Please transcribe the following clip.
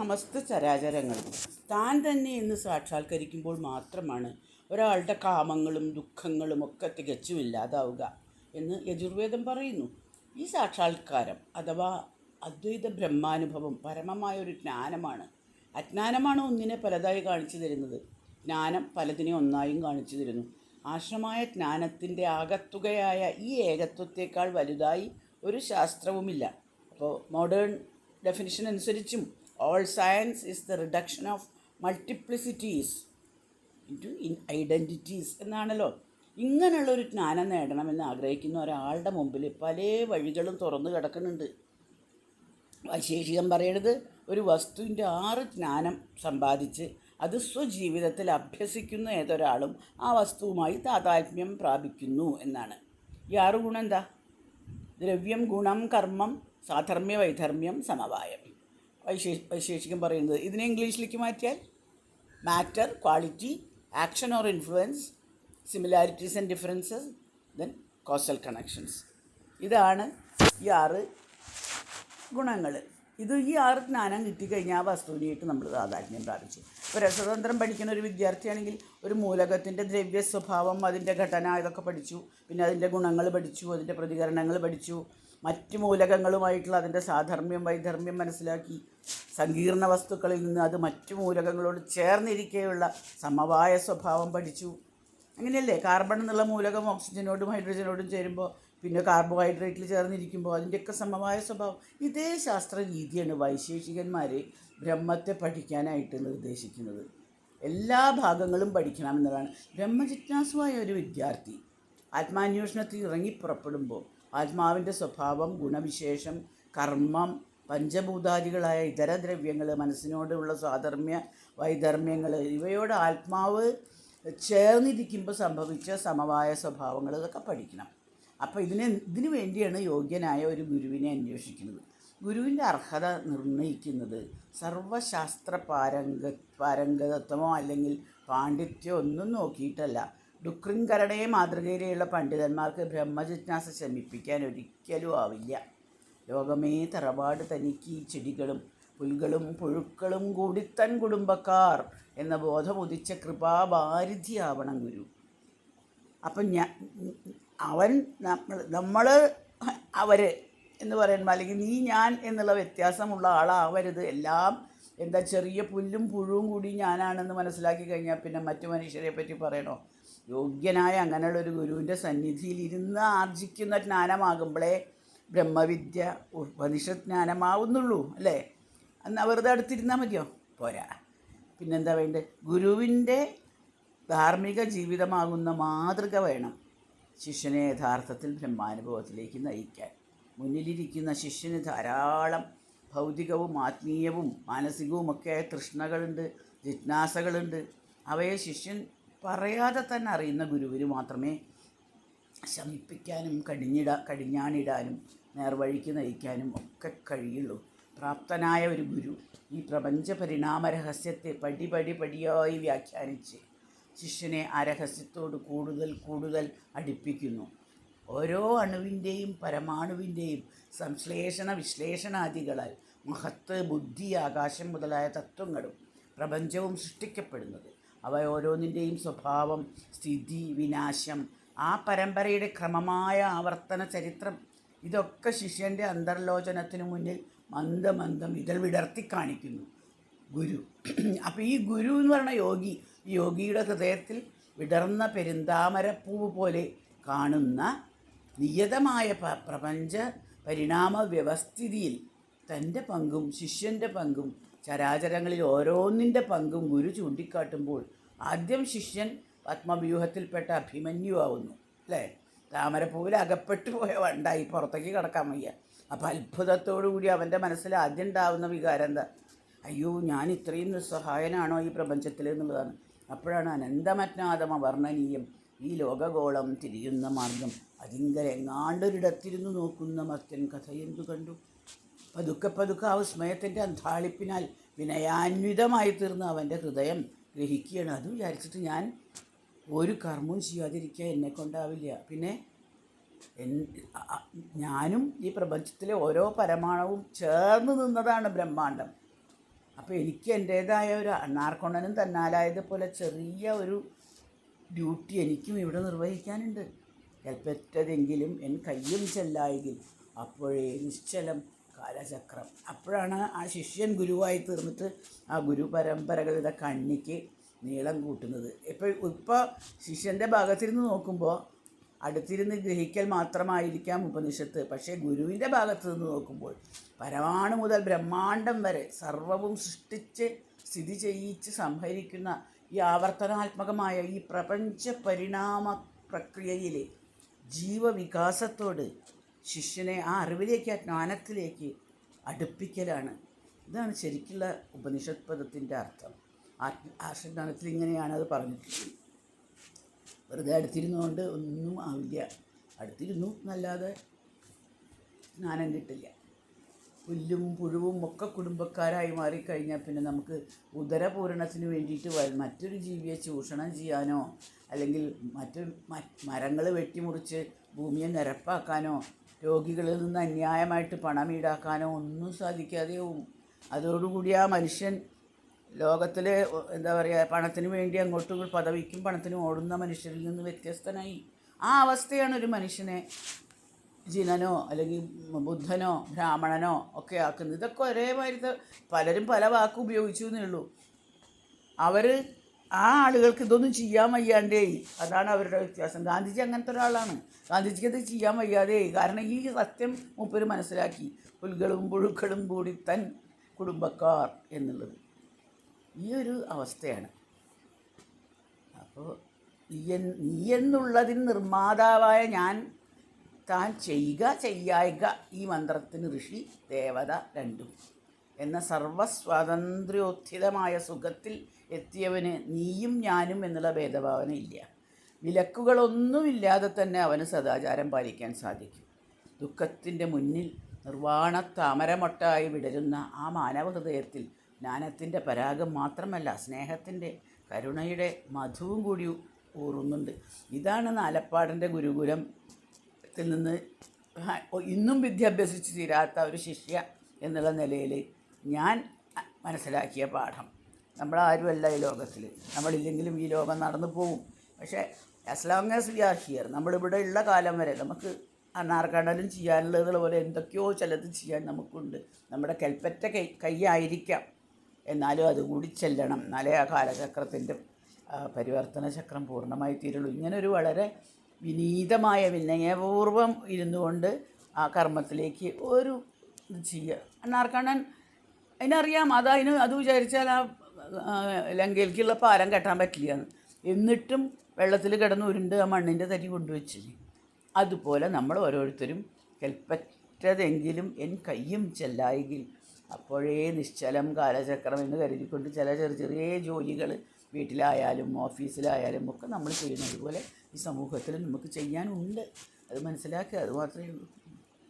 സമസ്ത ചരാചരങ്ങളും താൻ തന്നെ എന്ന് സാക്ഷാത്കരിക്കുമ്പോൾ മാത്രമാണ് ഒരാളുടെ കാമങ്ങളും ദുഃഖങ്ങളും ഒക്കെ തികച്ചും ഇല്ലാതാവുക എന്ന് യജുർവേദം പറയുന്നു. ഈ സാക്ഷാത്കാരം അഥവാ അദ്വൈത ബ്രഹ്മാനുഭവം പരമമായ ഒരു ജ്ഞാനമാണ്. അജ്ഞാനമാണ് ഒന്നിനെ പലതായി കാണിച്ചു തരുന്നത്, ജ്ഞാനം പലതിനെ ഒന്നായും കാണിച്ചു തരുന്നു. ആശ്രമായ ജ്ഞാനത്തിൻ്റെ ആകത്തുകയായ ഈ ഏകത്വത്തേക്കാൾ വലുതായി ഒരു ശാസ്ത്രവുമില്ല. അപ്പോൾ മോഡേൺ ഡെഫിനിഷൻ അനുസരിച്ചും all science is the reduction of multiplicities into identities എന്നാണല്ലോ. ഇങ്ങനെയുള്ളൊരു ജ്ഞാനം നേടണമെന്ന് ആഗ്രഹിക്കുന്ന ഒരാളുടെ മുമ്പിൽ പല വഴികളും തുറന്നു കിടക്കുന്നുണ്ട്. വൈശേഷികം പറയണത് ഒരു വസ്തുവിൻ്റെ 6 ജ്ഞാനം സമ്പാദിച്ച് അത് സ്വജീവിതത്തിൽ അഭ്യസിക്കുന്ന ഏതൊരാളും ആ വസ്തുവുമായി താതാത്മ്യം പ്രാപിക്കുന്നു എന്നാണ്. ഈ 6 ഗുണം എന്താ? ദ്രവ്യം, ഗുണം, കർമ്മം, സാധർമ്മ്യ, വൈധർമ്മ്യം, സമവായം. വൈശേഷികം പറയുന്നത് ഇതിനെ ഇംഗ്ലീഷിലേക്ക് മാറ്റിയാൽ matter, quality, action or influence, similarities and differences, then causal connections. ഇതാണ് ഈ 6 ഗുണങ്ങൾ. ഈ 6 ജ്ഞാനം കിട്ടിക്കഴിഞ്ഞാൽ ആ വസ്തുവിനായിട്ട് നമ്മൾ താതാത്മ്യം പ്രാപിച്ചു. ഇപ്പോൾ രസതന്ത്രം പഠിക്കുന്ന ഒരു വിദ്യാർത്ഥിയാണെങ്കിൽ ഒരു മൂലകത്തിൻ്റെ ദ്രവ്യ സ്വഭാവം, അതിൻ്റെ ഘടന, ഇതൊക്കെ പഠിച്ചു. പിന്നെ അതിൻ്റെ ഗുണങ്ങൾ പഠിച്ചു, അതിൻ്റെ പ്രതികരണങ്ങൾ പഠിച്ചു. മറ്റ് മൂലകങ്ങളുമായിട്ടുള്ള അതിൻ്റെ സാധർമ്മ്യം, വൈധർമ്മ്യം മനസ്സിലാക്കി. സങ്കീർണ വസ്തുക്കളിൽ നിന്ന് അത് മറ്റു മൂലകങ്ങളോട് ചേർന്നിരിക്കെയുള്ള സമവായ സ്വഭാവം പഠിച്ചു. അങ്ങനെയല്ലേ? കാർബൺ എന്നുള്ള മൂലകം ഓക്സിജനോടും ഹൈഡ്രജനോടും ചേരുമ്പോൾ പിന്നെ കാർബോഹൈഡ്രേറ്റിൽ ചേർന്നിരിക്കുമ്പോൾ അതിൻ്റെയൊക്കെ സമവായ സ്വഭാവം. ഇതേ ശാസ്ത്ര രീതിയാണ് വൈശേഷികന്മാർ ബ്രഹ്മത്തെ പഠിക്കാനായിട്ട് നിർദ്ദേശിക്കുന്നത്. എല്ലാ ഭാഗങ്ങളും പഠിക്കണമെന്നതാണ്. ബ്രഹ്മജിജ്ഞാസുവായ ഒരു വിദ്യാർത്ഥി ആത്മാന്വേഷണത്തിൽ ഇറങ്ങിപ്പുറപ്പെടുമ്പോൾ ആത്മാവിൻ്റെ സ്വഭാവം, ഗുണവിശേഷം, കർമ്മം, പഞ്ചഭൂതാദികളായ ഇതര ദ്രവ്യങ്ങൾ, മനസ്സിനോടുള്ള സാധർമ്മ്യ, വൈധർമ്മ്യങ്ങൾ, ഇവയോട് ആത്മാവ് ചേർന്നിരിക്കുമ്പോൾ സംഭവിച്ച സമവായ സ്വഭാവങ്ങൾ ഇതൊക്കെ പഠിക്കണം. അപ്പോൾ ഇതിനു വേണ്ടിയാണ് യോഗ്യനായ ഒരു ഗുരുവിനെ അന്വേഷിക്കുന്നത്. ഗുരുവിൻ്റെ അർഹത നിർണ്ണയിക്കുന്നത് സർവശാസ്ത്ര പാരംഗതത്വമോ അല്ലെങ്കിൽ പാണ്ഡിത്യമോ ഒന്നും നോക്കിയിട്ടല്ല. ഡുക്രിൻകരടയെ മാതൃകയിലുള്ള പണ്ഡിതന്മാർക്ക് ബ്രഹ്മജിജ്ഞാസ ശമിപ്പിക്കാൻ ഒരിക്കലും ആവില്ല. ലോകമേ തറവാട് തനിക്ക് ചെടികളും പുൽകളും പുഴുക്കളും കൂടിത്തൻ കുടുംബക്കാർ എന്ന ബോധമുദിച്ച കൃപാഭാരിധിയാവണം ഗുരു. അപ്പം നമ്മൾ അവർ എന്ന് പറയുമ്പോൾ അല്ലെങ്കിൽ നീ ഞാൻ എന്നുള്ള വ്യത്യാസമുള്ള ആളാവരുത്. എല്ലാം എന്താ, ചെറിയ പുല്ലും പുഴുവും കൂടി ഞാനാണെന്ന് മനസ്സിലാക്കി കഴിഞ്ഞാൽ പിന്നെ മറ്റു മനുഷ്യരെ പറ്റി പറയണോ? യോഗ്യനായ അങ്ങനെയുള്ളൊരു ഗുരുവിൻ്റെ സന്നിധിയിൽ ഇരുന്ന് ആർജിക്കുന്ന ജ്ഞാനമാകുമ്പോഴേ ബ്രഹ്മവിദ്യ ഉപനിഷത് ജ്ഞാനമാവുന്നുള്ളൂ, അല്ലേ? എന്നാൽ വെറുതെ അടുത്തിരുന്നാൽ മതിയോ? പോരാ. പിന്നെന്താ വേണ്ടത്? ഗുരുവിൻ്റെ ധാർമ്മിക ജീവിതമാകുന്ന മാതൃക വേണം ശിഷ്യനെ യഥാർത്ഥത്തിൽ ബ്രഹ്മാനുഭവത്തിലേക്ക് നയിക്കാൻ. മുന്നിലിരിക്കുന്ന ശിഷ്യന് ധാരാളം ഭൗതികവും ആത്മീയവും മാനസികവുമൊക്കെയായ തൃഷ്ണകളുണ്ട്, ജിജ്ഞാസകളുണ്ട്. അവയെ ശിഷ്യൻ പറയാതെ തന്നെ അറിയുന്ന ഗുരുവിന് മാത്രമേ ശമിപ്പിക്കാനും കടിഞ്ഞാണിടാനും നേർവഴിക്ക് നയിക്കാനും ഒക്കെ കഴിയുള്ളൂ. പ്രാപ്തനായ ഒരു ഗുരു ഈ പ്രപഞ്ച പരിണാമ രഹസ്യത്തെ പടിയായി വ്യാഖ്യാനിച്ച് ശിഷ്യനെ ആ രഹസ്യത്തോട് കൂടുതൽ കൂടുതൽ അടുപ്പിക്കുന്നു. ഓരോ അണുവിൻ്റെയും പരമാണുവിൻ്റെയും സംശ്ലേഷണ വിശ്ലേഷണാദികളാൽ മഹത്ത്, ബുദ്ധി, ആകാശം മുതലായ തത്വങ്ങളും പ്രപഞ്ചവും സൃഷ്ടിക്കപ്പെടുന്നത്. അവ ഓരോന്നിൻ്റെയും സ്വഭാവം, സ്ഥിതി, വിനാശം, ആ പരമ്പരയുടെ ക്രമമായ ആവർത്തന ചരിത്രം, ഇതൊക്കെ ശിഷ്യൻ്റെ അന്തർലോചനത്തിനു മുന്നിൽ മന്ദമന്ദം ഇതൾ വിടർത്തി കാണിക്കുന്നു ഗുരു. അപ്പോൾ ഈ ഗുരു എന്ന് പറയുന്ന യോഗി, ഈ യോഗിയുടെ ഹൃദയത്തിൽ വിടർന്ന പെരുന്താമരപ്പൂവ് പോലെ കാണുന്ന നിയതമായ പ്രപഞ്ച പരിണാമ വ്യവസ്ഥിതിയിൽ തൻ്റെ പങ്കും ശിഷ്യൻ്റെ പങ്കും ചരാചരങ്ങളിൽ ഓരോന്നിൻ്റെ പങ്കും ഗുരു ചൂണ്ടിക്കാട്ടുമ്പോൾ ആദ്യം ശിഷ്യൻ ആത്മവ്യൂഹത്തിൽപ്പെട്ട അഭിമന്യുവാകുന്നു, അല്ലേ? താമരപ്പൂവിൽ അകപ്പെട്ടു പോയ വണ്ടായി പുറത്തേക്ക് കിടക്കാൻ വയ്യ. അപ്പോൾ അത്ഭുതത്തോടു കൂടി അവൻ്റെ മനസ്സിൽ ആദ്യം ഉണ്ടാവുന്ന വികാരം എന്താ? അയ്യോ, ഞാൻ ഇത്രയും നിസ്സഹായനാണോ ഈ പ്രപഞ്ചത്തിൽ എന്നുള്ളതാണ്. അപ്പോഴാണ് അനന്തമജ്ഞാതം അവർണ്ണനീയം ഈ ലോകഗോളം തിരിയുന്ന മാർഗം അതിങ്കലെങ്ങാണ്ടൊരിടത്തിരുന്ന് നോക്കുന്ന മർത്യൻ കഥയെന്തു കണ്ടു. പതുക്കെ ആ വിസ്മയത്തിൻ്റെ അന്താളിപ്പിനാൽ വിനയാന്വിതമായി തീർന്ന അവൻ്റെ ഹൃദയം ഗ്രഹിക്കുകയാണ്. അത് വിചാരിച്ചിട്ട് ഞാൻ ഒരു കർമ്മവും ചെയ്യാതിരിക്കുക എന്നെക്കൊണ്ടാവില്ല. പിന്നെ ഞാനും ഈ പ്രപഞ്ചത്തിലെ ഓരോ പരമാണുവും ചേർന്ന് നിന്നതാണ് ബ്രഹ്മാണ്ടം. അപ്പോൾ എനിക്ക് എൻ്റേതായ ഒരു അണ്ണാർക്കൊണ്ടനും തന്നാലായതുപോലെ ചെറിയ ഒരു ഡ്യൂട്ടി എനിക്കും ഇവിടെ നിർവഹിക്കാനുണ്ട്. കൽപ്പറ്റതെങ്കിലും എൻ കയ്യും ചെല്ലായെങ്കിൽ അപ്പോഴേ നിശ്ചലം കാലചക്രം. അപ്പോഴാണ് ആ ശിഷ്യൻ ഗുരുവായി തീർന്നിട്ട് ആ ഗുരു പരമ്പരകളുടെ കണ്ണിക്ക് നീളം കൂട്ടുന്നത്. ഇപ്പോൾ ശിഷ്യൻ്റെ ഭാഗത്തിരുന്ന് നോക്കുമ്പോൾ അടുത്തിരുന്ന് ഗ്രഹിക്കൽ മാത്രമായിരിക്കാം ഉപനിഷത്ത്. പക്ഷേ ഗുരുവിൻ്റെ ഭാഗത്ത് നിന്ന് നോക്കുമ്പോൾ പരമാണു മുതൽ ബ്രഹ്മാണ്ടം വരെ സർവവും സൃഷ്ടിച്ച് സ്ഥിതി ചെയ്യിച്ച് സംഹരിക്കുന്ന ഈ ആവർത്തനാത്മകമായ ഈ പ്രപഞ്ച പരിണാമ പ്രക്രിയയിലെ ജീവവികാസത്തോട് ശിഷ്യനെ ആ അറിവിലേക്ക്, ആ ജ്ഞാനത്തിലേക്ക് അടുപ്പിക്കലാണ്. ഇതാണ് ശരിക്കുള്ള ഉപനിഷത് പദത്തിൻ്റെ അർത്ഥം. ആർഷജ്ഞാനത്തിൽ ഇങ്ങനെയാണ് അത് പറഞ്ഞിട്ടുള്ളത്. വെറുതെ അടുത്തിരുന്നുകൊണ്ട് ഒന്നും ആവില്ല. അടുത്തിരുന്നു എന്നല്ലാതെ ജ്ഞാനം കിട്ടില്ല. പുല്ലും പുഴുവും ഒക്കെ കുടുംബക്കാരായി മാറിക്കഴിഞ്ഞാൽ പിന്നെ നമുക്ക് ഉദരപൂരണത്തിന് വേണ്ടിയിട്ട് മറ്റൊരു ജീവിയെ ചൂഷണം ചെയ്യാനോ അല്ലെങ്കിൽ മരങ്ങൾ വെട്ടിമുറിച്ച് ഭൂമിയെ നിരപ്പാക്കാനോ രോഗികളിൽ നിന്ന് അന്യായമായിട്ട് പണം ഈടാക്കാനോ ഒന്നും സാധിക്കാതെയാവും. അതോടുകൂടി ആ മനുഷ്യൻ ലോകത്തിലെ എന്താ പറയുക, പണത്തിന് വേണ്ടി അങ്ങോട്ടും പദവിക്കും പണത്തിനും ഓടുന്ന മനുഷ്യരിൽ നിന്ന് വ്യത്യസ്തനായി. ആ അവസ്ഥയാണ് ഒരു മനുഷ്യനെ ജിനനോ അല്ലെങ്കിൽ ബുദ്ധനോ ബ്രാഹ്മണനോ ഒക്കെ ആക്കുന്നത്. ഇതൊക്കെ ഒരേമാതിരി പലരും പല വാക്കും ഉപയോഗിച്ചു എന്നേ ഉള്ളൂ. ആ ആളുകൾക്ക് ഇതൊന്നും ചെയ്യാൻ വയ്യാണ്ടേ, അതാണ് അവരുടെ വ്യത്യാസം. ഗാന്ധിജി അങ്ങനത്തെ ഒരാളാണ്. ഗാന്ധിജിക്ക് അത് ചെയ്യാൻ വയ്യാതെ, കാരണം ഈ സത്യം മൂപ്പര് മനസ്സിലാക്കി. പുൽകളും പുഴുക്കളും കൂടി തൻ കുടുംബക്കാർ എന്നുള്ളത് ഈ ഒരു അവസ്ഥയാണ്. അപ്പോൾ നീ എന്നുള്ളതിന് നിർമ്മാതാവായ ഞാൻ, താൻ ചെയ്യുക ചെയ്യായിക, ഈ മന്ത്രത്തിന് ഋഷി ദേവത രണ്ടും എന്ന സർവസ്വാതന്ത്ര്യോത്ഥിതമായ സുഖത്തിൽ എത്തിയവന് നീയും ഞാനും എന്നുള്ള ഭേദഭാവന ഇല്ല. വിലക്കുകളൊന്നുമില്ലാതെ തന്നെ അവന് സദാചാരം പാലിക്കാൻ സാധിക്കും. ദുഃഖത്തിൻ്റെ മുന്നിൽ നിർവാണ താമരമൊട്ടായി വിടരുന്ന ആ മാനവ ഹൃദയത്തിൽ ജ്ഞാനത്തിൻ്റെ പരാഗം മാത്രമല്ല, സ്നേഹത്തിൻ്റെ, കരുണയുടെ മധുവും കൂടി ഊറുന്നുണ്ട്. ഇതാണ് നാലപ്പാടിൻ്റെ ഗുരുകുലത്തിൽ നിന്ന് ഇന്നും വിദ്യാഭ്യസിച്ച് തീരാത്ത ഒരു ശിഷ്യ എന്നുള്ള നിലയിൽ ഞാൻ മനസ്സിലാക്കിയ പാഠം. നമ്മളാരുമല്ല ഈ ലോകത്തിൽ, നമ്മളില്ലെങ്കിലും ഈ ലോകം നടന്നു പോകും. പക്ഷേ as long as we are here, നമ്മളിവിടെ ഉള്ള കാലം വരെ നമുക്ക് അണ്ണാർക്കടലും ചെയ്യാനുള്ളതുപോലെ എന്തൊക്കെയോ ചിലത് ചെയ്യാൻ നമുക്കുണ്ട്. നമ്മുടെ കൽപ്പറ്റ കൈയായിരിക്കാം, എന്നാലും അതുകൂടി ചെല്ലണം. എന്നാലേ ആ കാലചക്രത്തിൻ്റെ പരിവർത്തന ചക്രം പൂർണ്ണമായി തീരുള്ളൂ. ഇങ്ങനൊരു വളരെ വിനീതമായ വിനയപൂർവ്വം ഇരുന്നു കൊണ്ട് ആ കർമ്മത്തിലേക്ക് ഒരു ഇത് ചെയ്യുക. അണ്ണാർക്കണ്ണൻ അതിനറിയാം, അത് വിചാരിച്ചാൽ ആ ലങ്കയിലേക്കുള്ള പാലം കെട്ടാൻ പറ്റില്ല എന്ന്. എന്നിട്ടും വെള്ളത്തിൽ കിടന്ന് ഉരുണ്ട് ആ മണ്ണിൻ്റെ തരി കൊണ്ടുവച്ചില്ലേ. അതുപോലെ നമ്മൾ ഓരോരുത്തരും കൽപ്പറ്റതെങ്കിലും എൻ കയ്യും ചെല്ലായെങ്കിൽ അപ്പോഴേ നിശ്ചലം കാലചക്രം എന്ന് കരുതിക്കൊണ്ട് ചില ചെറിയ ചെറിയ ജോലികൾ വീട്ടിലായാലും ഓഫീസിലായാലും ഒക്കെ നമ്മൾ ചെയ്യുന്നത് പോലെ ഈ സമൂഹത്തിൽ നമുക്ക് ചെയ്യാനുണ്ട്. അത് മനസ്സിലാക്കുക, അത് മാത്രമേ ഉള്ളൂ.